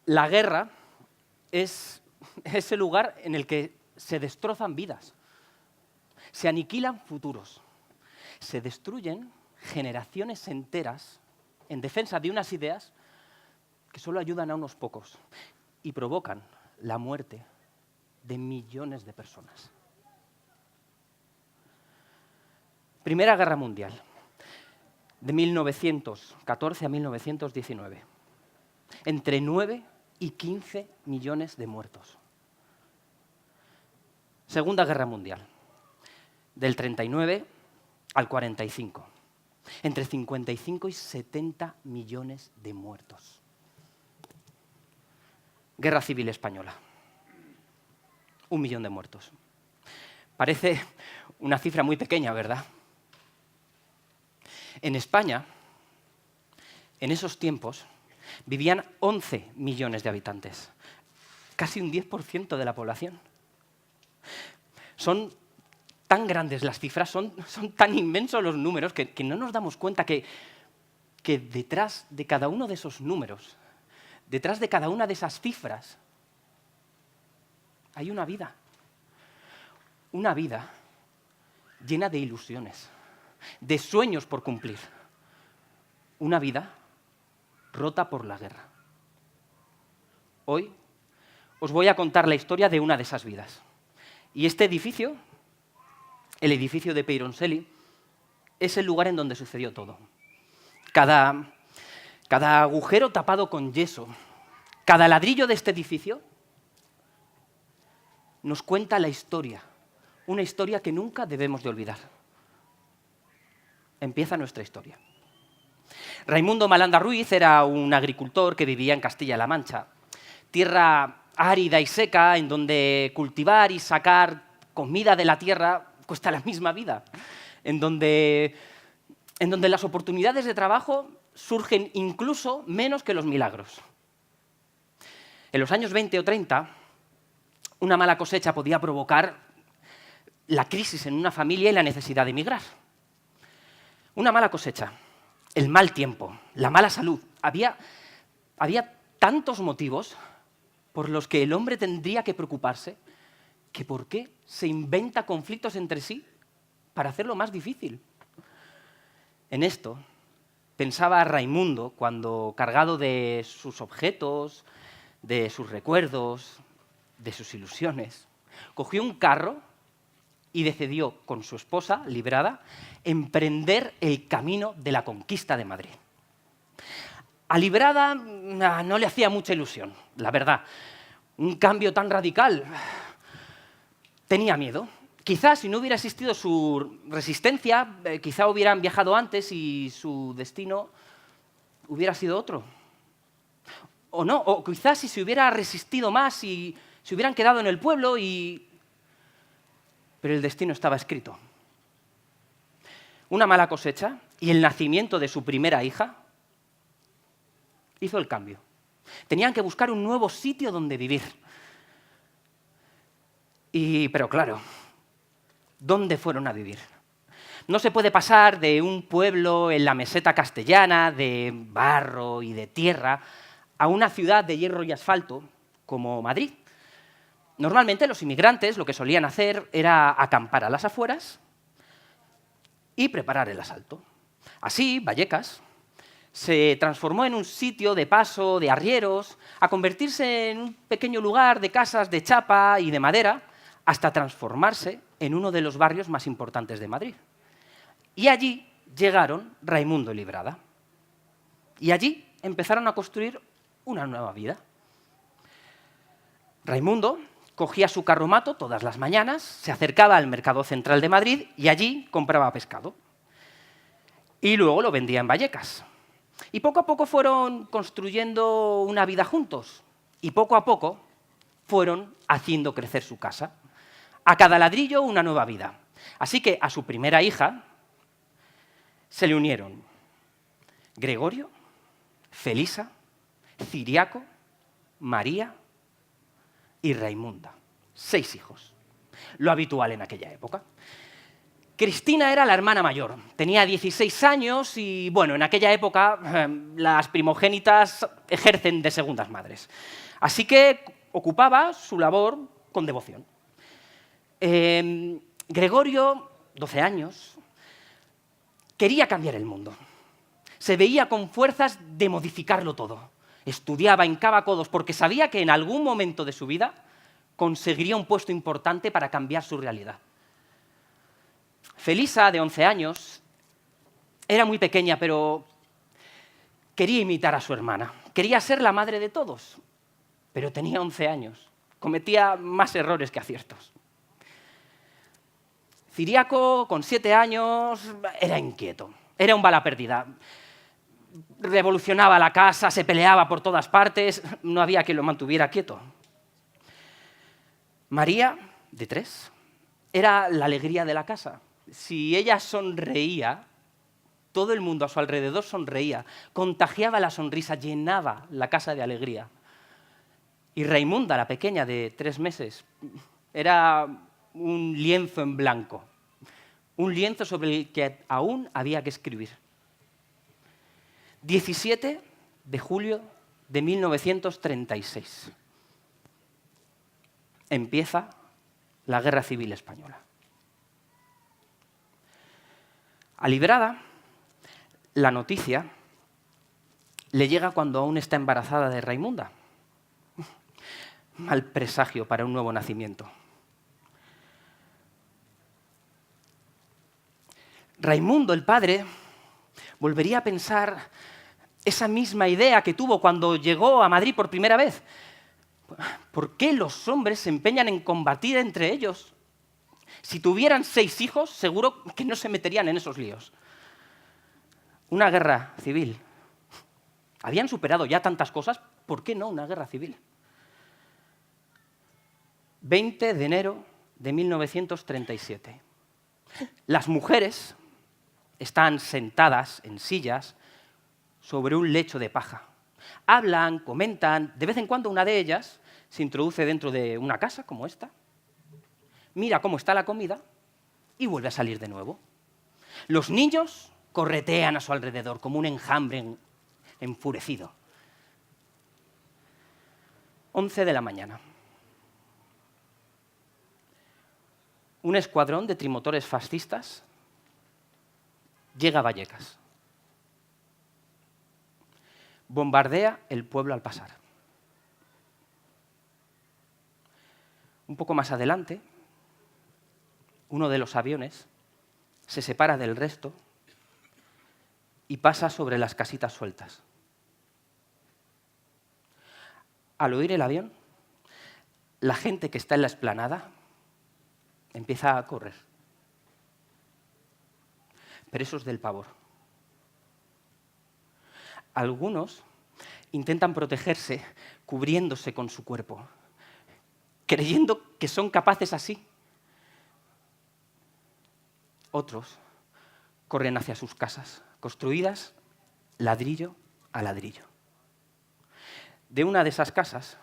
La guerra es ese lugar en el que se destrozan vidas, se aniquilan futuros, se destruyen generaciones enteras en defensa de unas ideas que solo ayudan a unos pocos y provocan la muerte de millones de personas. Primera Guerra Mundial, de 1914 a 1919. Entre 9 y 15 millones de muertos. Segunda Guerra Mundial, del 39 al 45. Entre 55 y 70 millones de muertos. Guerra Civil Española. 1 millón de muertos. Parece una cifra muy pequeña, ¿verdad? En España, en esos tiempos, vivían 11 millones de habitantes, casi un 10% de la población. Son tan grandes las cifras, son tan inmensos los números que no nos damos cuenta que detrás de cada uno de esos números, detrás de cada una de esas cifras, hay una vida. Una vida llena de ilusiones, de sueños por cumplir. Una vida rota por la guerra. Hoy os voy a contar la historia de una de esas vidas. Y este edificio, el edificio de Peironseli, es el lugar en donde sucedió todo. Cada agujero tapado con yeso, cada ladrillo de este edificio nos cuenta la historia, una historia que nunca debemos de olvidar. Empieza nuestra historia. Raimundo Malanda Ruiz era un agricultor que vivía en Castilla-La Mancha, tierra árida y seca en donde cultivar y sacar comida de la tierra cuesta la misma vida, en donde las oportunidades de trabajo surgen incluso menos que los milagros. En los años 20 o 30, una mala cosecha podía provocar la crisis en una familia y la necesidad de emigrar. Una mala cosecha, el mal tiempo, la mala salud. Había tantos motivos por los que el hombre tendría que preocuparse que por qué se inventa conflictos entre sí para hacerlo más difícil. En esto pensaba Raimundo cuando, cargado de sus objetos, de sus recuerdos, de sus ilusiones, cogió un carro y decidió, con su esposa, Librada, emprender el camino de la conquista de Madrid. A Librada no le hacía mucha ilusión, la verdad. Un cambio tan radical. Tenía miedo. Quizás si no hubiera existido su resistencia, quizá hubieran viajado antes y su destino hubiera sido otro. O no, o quizás si se hubiera resistido más y se hubieran quedado en el pueblo Pero el destino estaba escrito. Una mala cosecha y el nacimiento de su primera hija hizo el cambio. Tenían que buscar un nuevo sitio donde vivir. Pero claro, ¿dónde fueron a vivir? No se puede pasar de un pueblo en la meseta castellana, de barro y de tierra, a una ciudad de hierro y asfalto como Madrid. Normalmente los inmigrantes lo que solían hacer era acampar a las afueras y preparar el asalto. Así, Vallecas se transformó en un sitio de paso de arrieros, a convertirse en un pequeño lugar de casas de chapa y de madera, hasta transformarse en uno de los barrios más importantes de Madrid. Y allí llegaron Raimundo y Librada. Y allí empezaron a construir una nueva vida. Raimundo cogía su carromato todas las mañanas, se acercaba al Mercado Central de Madrid y allí compraba pescado. Y luego lo vendía en Vallecas. Y poco a poco fueron construyendo una vida juntos. Y poco a poco fueron haciendo crecer su casa. A cada ladrillo una nueva vida. Así que a su primera hija se le unieron Gregorio, Felisa, Ciriaco, María y Raimunda. 6 hijos, lo habitual en aquella época. Cristina era la hermana mayor, tenía 16 años y, bueno, en aquella época las primogénitas ejercen de segundas madres. Así que ocupaba su labor con devoción. Gregorio, 12 años, quería cambiar el mundo. Se veía con fuerzas de modificarlo todo. Estudiaba, hincaba codos, porque sabía que en algún momento de su vida conseguiría un puesto importante para cambiar su realidad. Felisa, de 11 años, era muy pequeña, pero quería imitar a su hermana. Quería ser la madre de todos, pero tenía 11 años. Cometía más errores que aciertos. Ciriaco, con 7 años, era inquieto. Era un bala perdida. Revolucionaba la casa, se peleaba por todas partes. No había quien lo mantuviera quieto. María, de 3, era la alegría de la casa. Si ella sonreía, todo el mundo a su alrededor sonreía, contagiaba la sonrisa, llenaba la casa de alegría. Y Raimunda, la pequeña de 3 meses, era un lienzo en blanco, un lienzo sobre el que aún había que escribir. 17 de julio de 1936. Empieza la Guerra Civil Española. Alibrada, la noticia le llega cuando aún está embarazada de Raimunda. Mal presagio para un nuevo nacimiento. Raimundo, el padre, volvería a pensar esa misma idea que tuvo cuando llegó a Madrid por primera vez. ¿Por qué los hombres se empeñan en combatir entre ellos? Si tuvieran 6 hijos, seguro que no se meterían en esos líos. Una guerra civil. Habían superado ya tantas cosas, ¿por qué no una guerra civil? 20 de enero de 1937. Las mujeres están sentadas en sillas sobre un lecho de paja. Hablan, comentan, de vez en cuando una de ellas se introduce dentro de una casa como esta, mira cómo está la comida y vuelve a salir de nuevo. Los niños corretean a su alrededor como un enjambre enfurecido. 11 de la mañana. Un escuadrón de trimotores fascistas llega a Vallecas. Bombardea el pueblo al pasar. Un poco más adelante, uno de los aviones se separa del resto y pasa sobre las casitas sueltas. Al oír el avión, la gente que está en la explanada empieza a correr. Presos del pavor. Algunos intentan protegerse cubriéndose con su cuerpo, creyendo que son capaces así. Otros corren hacia sus casas, construidas ladrillo a ladrillo. De una de esas casas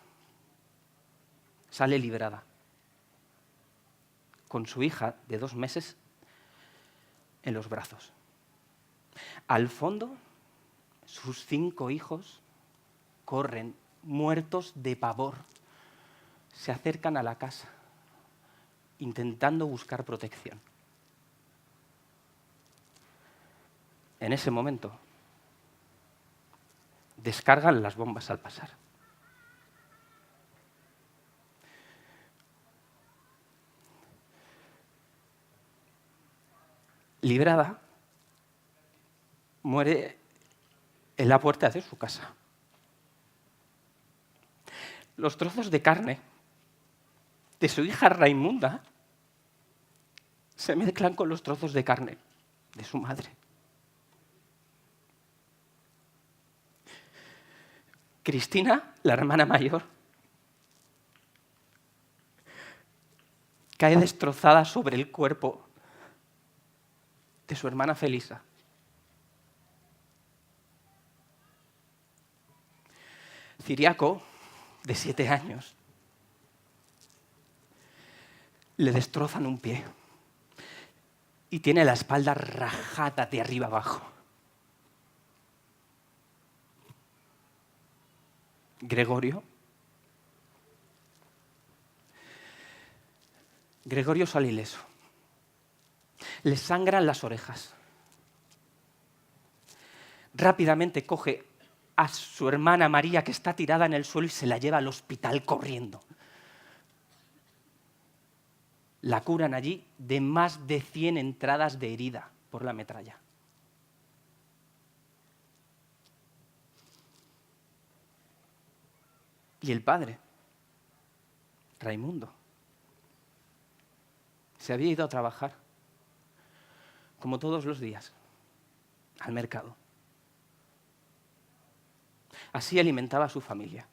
sale liberada, con su hija de 2 meses en los brazos. Al fondo, sus 5 hijos corren, muertos de pavor. Se acercan a la casa, intentando buscar protección. En ese momento, descargan las bombas al pasar. Librada, muere en la puerta de su casa. Los trozos de carne de su hija Raimunda se mezclan con los trozos de carne de su madre. Cristina, la hermana mayor, cae destrozada sobre el cuerpo de su hermana Felisa. Ciriaco, de 7 años, le destrozan un pie. y tiene la espalda rajada de arriba abajo. Gregorio sale ileso. Le sangran las orejas. Rápidamente coge a su hermana María, que está tirada en el suelo, y se la lleva al hospital corriendo. La curan allí de más de 100 entradas de herida por la metralla. Y el padre, Raimundo, se había ido a trabajar, como todos los días, al mercado. Así alimentaba a su familia.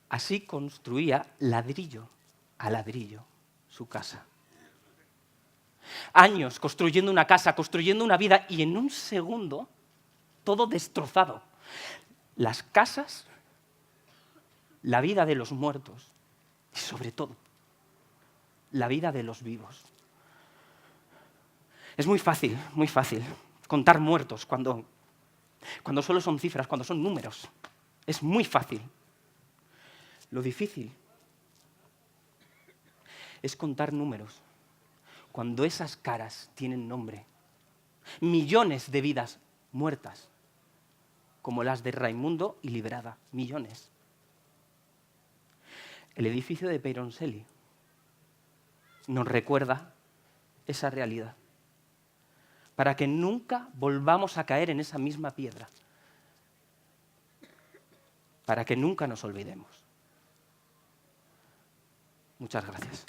Así construía ladrillo a ladrillo su casa. Años construyendo una casa, construyendo una vida, y en un segundo todo destrozado. Las casas, la vida de los muertos y sobre todo la vida de los vivos. Es muy fácil contar muertos cuando solo son cifras, cuando son números. Es muy fácil. Lo difícil es contar números cuando esas caras tienen nombre. Millones de vidas muertas, como las de Raimundo y Liberada. Millones. El edificio de Peironsely nos recuerda esa realidad, para que nunca volvamos a caer en esa misma piedra, para que nunca nos olvidemos. Muchas gracias.